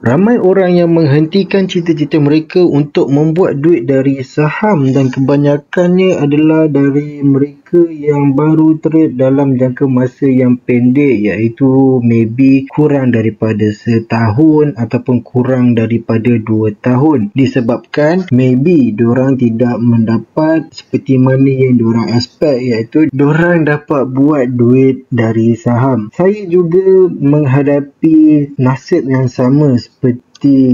Ramai orang yang menghentikan cita-cita mereka untuk membuat duit dari saham dan kebanyakannya adalah dari mereka yang baru trade dalam jangka masa yang pendek, iaitu maybe kurang daripada setahun ataupun kurang daripada 2 tahun. Disebabkan maybe diorang tidak mendapat seperti mana yang diorang expect, iaitu diorang dapat buat duit dari saham. Saya juga menghadapi nasib yang sama seperti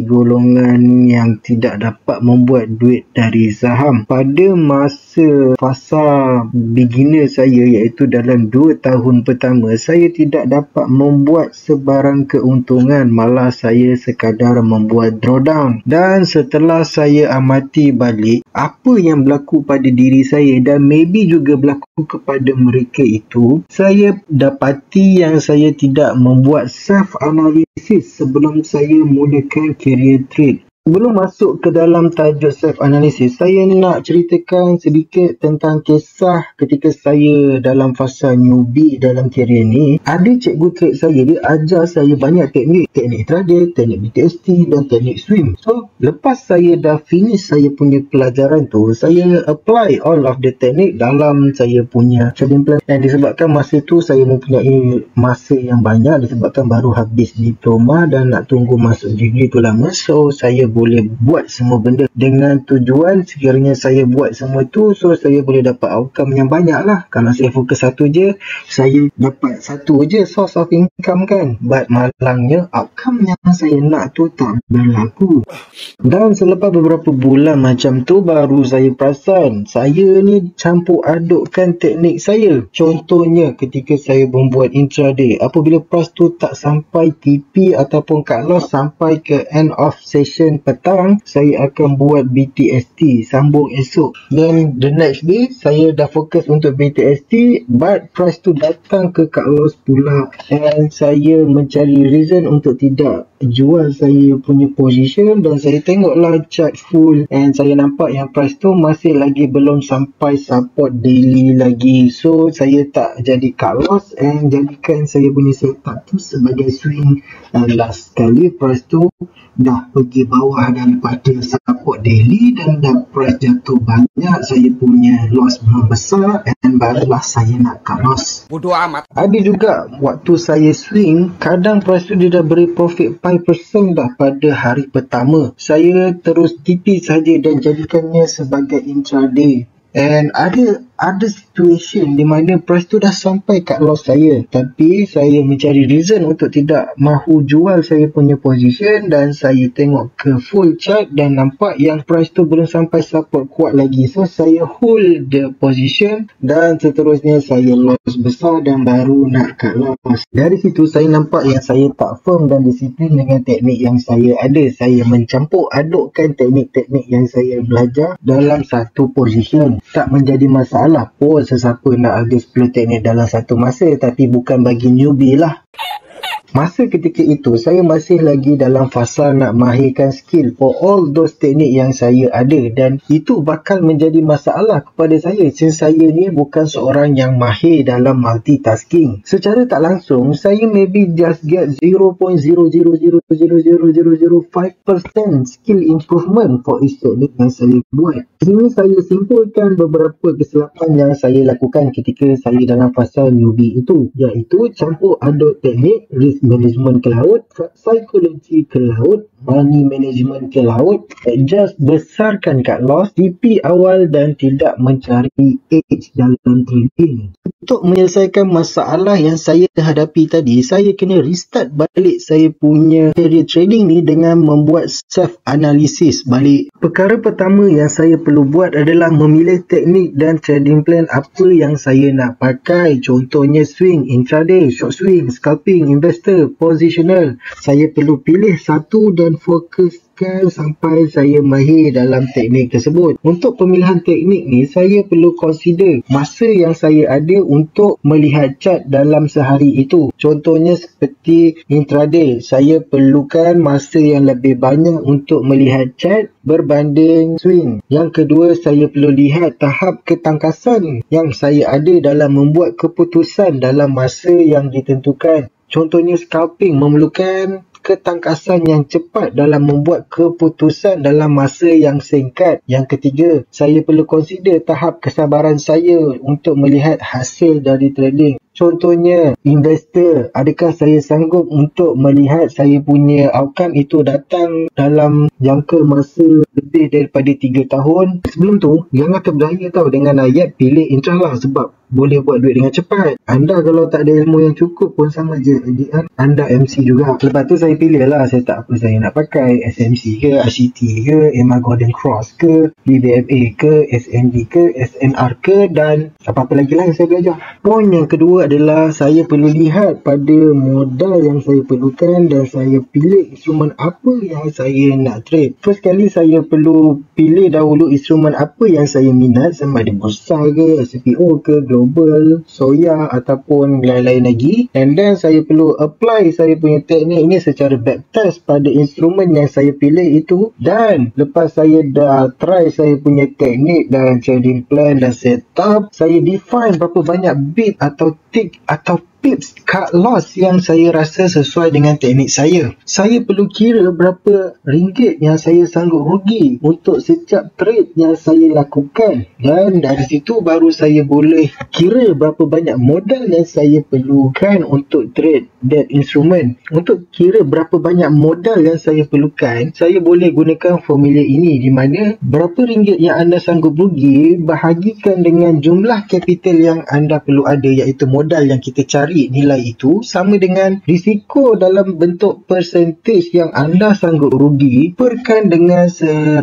golongan yang tidak dapat membuat duit dari saham. Pada masa fasa beginner saya, iaitu dalam 2 tahun pertama, saya tidak dapat membuat sebarang keuntungan, malah saya sekadar membuat drawdown. Dan setelah saya amati balik apa yang berlaku pada diri saya dan maybe juga berlaku kepada mereka itu, saya dapati yang saya tidak membuat self-analysis sebelum saya mulakan career trade. Sebelum masuk ke dalam tajuk self-analysis, saya nak ceritakan sedikit tentang kisah ketika saya dalam fasa newbie dalam career ni. Ada cikgu trade saya, dia ajar saya banyak teknik intraday, teknik BTST dan teknik swing. So, lepas saya dah finish saya punya pelajaran tu, saya apply all of the teknik dalam saya punya trading plan. Dan disebabkan masa tu saya mempunyai masa yang banyak, disebabkan baru habis diploma dan nak tunggu masuk degree tu lama, so saya boleh buat semua benda dengan tujuan sekiranya saya buat semua tu, so saya boleh dapat outcome yang banyak lah. Kalau saya fokus satu je, saya dapat satu je source of income kan, but malangnya outcome yang saya nak tu tak berlaku. Dan selepas beberapa bulan macam tu, baru saya perasan saya ni campur adukkan teknik saya. Contohnya ketika saya membuat intraday, apabila price tu tak sampai TP ataupun cut loss sampai ke end of session petang, saya akan buat BTST sambung esok. Dan the next day saya dah fokus untuk BTST, but price tu datang ke cut loss pula, and saya mencari reason untuk tidak jual saya punya position. Dan saya tengoklah chart full and saya nampak yang price tu masih lagi belum sampai support daily lagi, so saya tak jadi cut loss and jadikan saya punya setup tu sebagai swing. Dan last kali price tu dah pergi bawah daripada support daily dan dah price jatuh banyak, saya punya loss besar, and barulah saya nak cut loss. Bodoh amat. Ada juga waktu saya swing, kadang price tu dia dah beri profit 5% dah pada hari pertama. Saya terus TP saja dan jadikannya sebagai intraday. And ada situation di mana price tu dah sampai cut loss saya, tapi saya mencari reason untuk tidak mahu jual saya punya position, dan saya tengok ke full chart dan nampak yang price tu belum sampai support kuat lagi, so saya hold the position dan seterusnya saya loss besar dan baru nak cut loss. Dari situ saya nampak yang saya tak firm dan disiplin dengan teknik yang saya ada. Saya mencampur adukkan teknik-teknik yang saya belajar dalam satu position. Tak menjadi masalah pun sesiapa nak ada 10 teknik dalam satu masa, tapi bukan bagi newbie lah. Masa ketika itu, saya masih lagi dalam fasa nak mahirkan skill for all those teknik yang saya ada, dan itu bakal menjadi masalah kepada saya since saya ni bukan seorang yang mahir dalam multitasking. Secara tak langsung, saya maybe just get 0.000000005% skill improvement for each teknik yang saya buat. Ini saya simpulkan beberapa kesilapan yang saya lakukan ketika saya dalam fasa newbie itu, iaitu campur aduk teknik, risk management ke laut, psikologi ke laut, money management ke laut, adjust besarkan cut loss, TP awal dan tidak mencari edge dalam trading. Untuk menyelesaikan masalah yang saya hadapi tadi, saya kena restart balik saya punya career trading ni dengan membuat self-analysis balik. Perkara pertama yang saya perlu buat adalah memilih teknik dan trading plan apa yang saya nak pakai. Contohnya swing, intraday, short swing, scalping, investor, positional. Saya perlu pilih satu dan fokus sampai saya mahir dalam teknik tersebut. Untuk pemilihan teknik ni, saya perlu consider masa yang saya ada untuk melihat chart dalam sehari itu. Contohnya seperti intraday, saya perlukan masa yang lebih banyak untuk melihat chart berbanding swing. Yang kedua, saya perlu lihat tahap ketangkasan yang saya ada dalam membuat keputusan dalam masa yang ditentukan. Contohnya scalping memerlukan ketangkasan yang cepat dalam membuat keputusan dalam masa yang singkat. Yang ketiga, saya perlu consider tahap kesabaran saya untuk melihat hasil dari trading. Contohnya, investor, adakah saya sanggup untuk melihat saya punya outcome itu datang dalam jangka masa lebih daripada 3 tahun? Sebelum tu, jangan terbelanja tau dengan ayat pilih intrah lah, sebab boleh buat duit dengan cepat. Anda kalau tak ada ilmu yang cukup pun sama je, anda MC juga. Lepas tu saya pilih lah, saya tak apa saya nak pakai, SMC ke, RCT ke, Emma Gordon Cross ke, BBFA ke, SND ke, SNR ke, dan apa-apa lagi lah yang saya belajar. Poin yang kedua adalah saya perlu lihat pada modal yang saya perlukan dan saya pilih instrumen apa yang saya nak trade. First kali saya perlu pilih dahulu instrumen apa yang saya minat, sama ada bursa ke, SPO ke, global, soya ataupun lain-lain lagi. And then saya perlu apply saya punya teknik ini secara backtest pada instrumen yang saya pilih itu. Dan lepas saya dah try saya punya teknik dan trading plan dan setup, saya define berapa banyak bid atau tick atau pips cut loss yang saya rasa sesuai dengan teknik saya. Saya perlu kira berapa ringgit yang saya sanggup rugi untuk setiap trade yang saya lakukan. Dan dari situ baru saya boleh kira berapa banyak modal yang saya perlukan untuk trade that instrument. Untuk kira berapa banyak modal yang saya perlukan, saya boleh gunakan formula ini, di mana berapa ringgit yang anda sanggup rugi bahagikan dengan jumlah capital yang anda perlu ada, iaitu modal yang kita cari. Nilai itu sama dengan risiko dalam bentuk percentage yang anda sanggup rugi perkan dengan 100.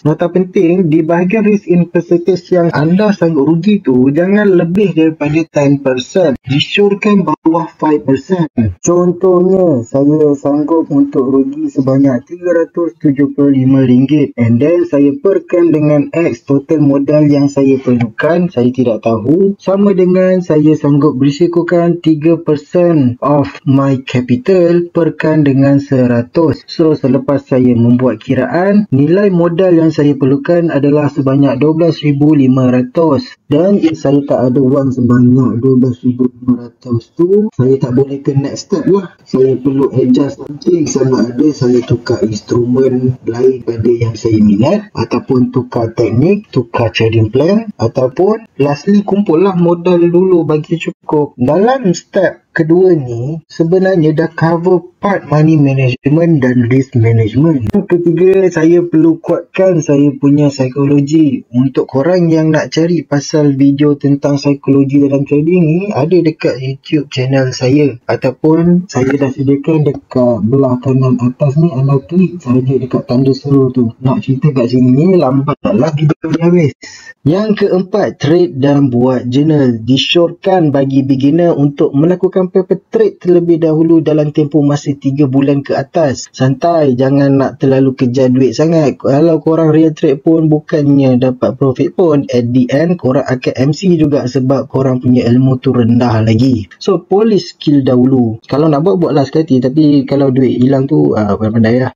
Nota penting, di bahagian risk in percentage yang anda sanggup rugi tu jangan lebih daripada 10%. Disyorkan bawah 5%. Contohnya, saya sanggup untuk rugi sebanyak RM375 and then saya perkan dengan X total modal yang saya perlukan, saya tidak tahu, sama dengan saya sanggup berisikokan 3% of my capital perkan dengan 100. So selepas saya membuat kiraan, nilai modal yang saya perlukan adalah sebanyak 12,500. Dan if saya tak ada wang sebanyak 12,500 tu, saya tak boleh ke next step lah. Saya perlu adjust something, sama ada saya tukar instrumen lain pada yang saya minat, ataupun tukar teknik, tukar trading plan, ataupun lastly kumpul lah modal dulu bagi cukup. Dalam step kedua ni sebenarnya dah cover part money management dan risk management. Yang ketiga, saya perlu kuatkan saya punya psikologi. Untuk korang yang nak cari pasal video tentang psikologi dalam trading ni, ada dekat YouTube channel saya, ataupun saya dah sediakan dekat belah kanan atas ni, anda klik saja dekat tanda seru tu. Nak cerita kat sini ni lambat lah video ni habis. Yang keempat, trade dan buat journal. Disyorkan bagi beginner untuk melakukan paper trade terlebih dahulu dalam tempoh masa 3 bulan ke atas. Santai, jangan nak terlalu kejar duit sangat. Kalau korang real trade pun bukannya dapat profit pun, at the end korang akan MC juga sebab korang punya ilmu tu rendah lagi. So polish skill dahulu. Kalau nak buat, buatlah sekali, tapi kalau duit hilang tu pandai lah.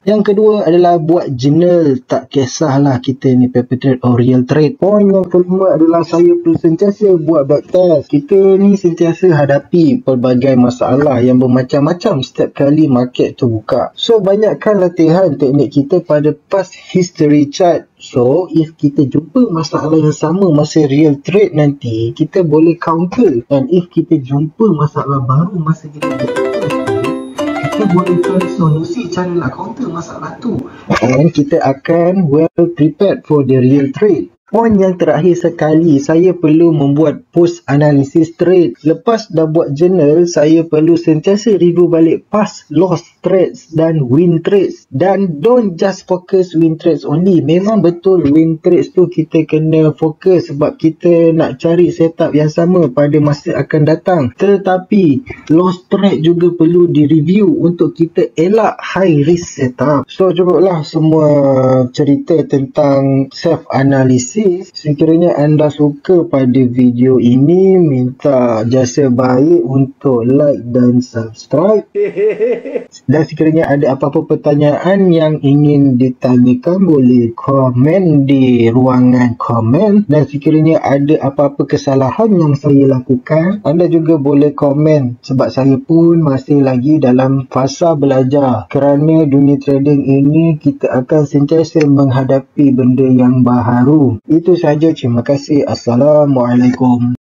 Yang kedua adalah buat journal. Tak kisahlah kita ni paper trade or real trade. Poin yang kelima adalah saya perlu sentiasa buat backtest. Kita ni sentiasa hadapi pelbagai masalah yang bermacam-macam setiap kali market tu buka. So banyakkan latihan teknik kita pada past history chart. So if kita jumpa masalah yang sama masa real trade nanti, kita boleh counter. And if kita jumpa masalah baru masa kita kita boleh cari solusi cara nak counter masalah tu, and kita akan well prepared for the real trade. Poin yang terakhir sekali, saya perlu membuat post analysis trade. Lepas dah buat journal, saya perlu sentiasa review balik past loss trades dan win trades. Dan don't just focus win trades only. Memang betul win trades tu kita kena fokus sebab kita nak cari setup yang sama pada masa akan datang. Tetapi loss trade juga perlu direview untuk kita elak high risk setup. So cukuplah semua cerita tentang self analysis kasih. Sekiranya anda suka pada video ini, minta jasa baik untuk like dan subscribe. Dan sekiranya ada apa-apa pertanyaan yang ingin ditanyakan, boleh komen di ruangan komen. Dan sekiranya ada apa-apa kesalahan yang saya lakukan, anda juga boleh komen, sebab saya pun masih lagi dalam fasa belajar. Kerana dunia trading ini, kita akan sentiasa menghadapi benda yang baharu. Itu sahaja, terima kasih. Assalamualaikum.